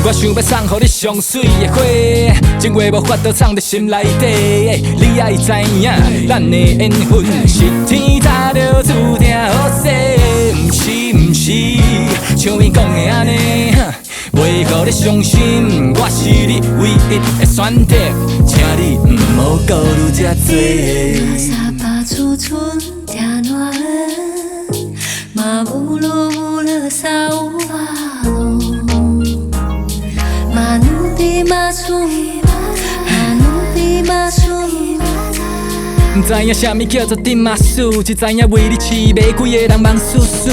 我想要送予你上水的花，情话无法度藏在心内底。你爱知影，咱的缘分是天早就注定好势，不是像伊讲的安尼，袂予你伤心。我是你唯一的选择，请你毋好顾虑这多。沙巴初春天暖和，马乌鲁沙乌瓦罗，马努比马苏，马努比马苏。不知影啥物叫做丁马苏，只知影为你饲马规个人忙叔叔。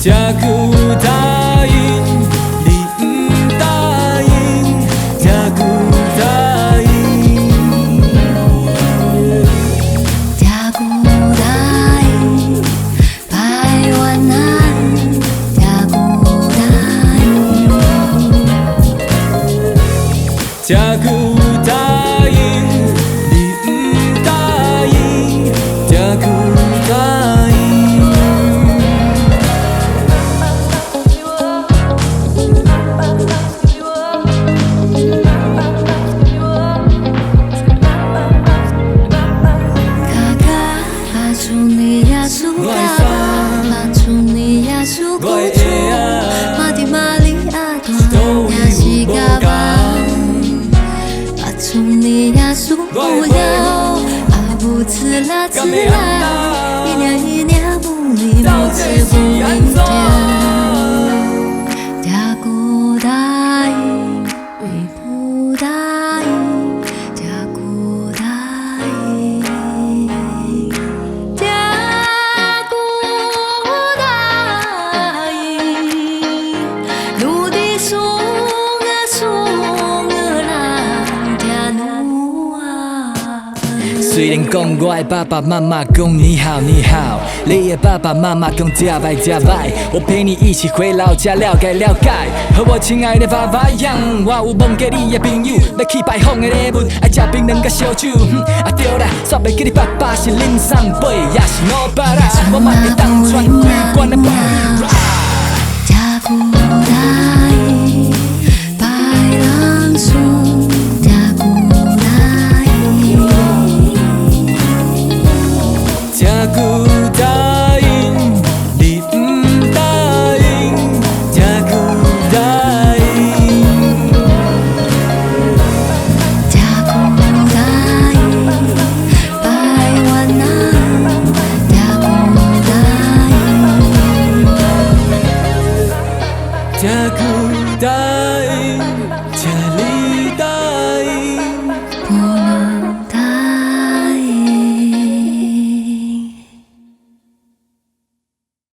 这句答应，你不答应，这句答应。这句答应，百万难，这句答应。这句答应，你不答应，这句答应。自啦自啦，一年一年不离不弃不明天。假古答应，你不答应，假古答应，假古答应，努力送啦，假努啊。虽然讲我的爸爸妈妈讲你好你好，你的爸爸妈妈讲假白假白，我陪你一起回老家了解了解。和我亲爱的爸爸一样，我有问过你的朋友，要去拜访的礼物，爱吃槟榔甲烧酒。啊对啦，煞袂记你爸爸是林送杯，也是我爸啦，我嘛会当传规管的爸。假古答应，白狼送。这句答应，你不答应，这句答应。这句答应，百万难，这句答应。这句答应，请你答应。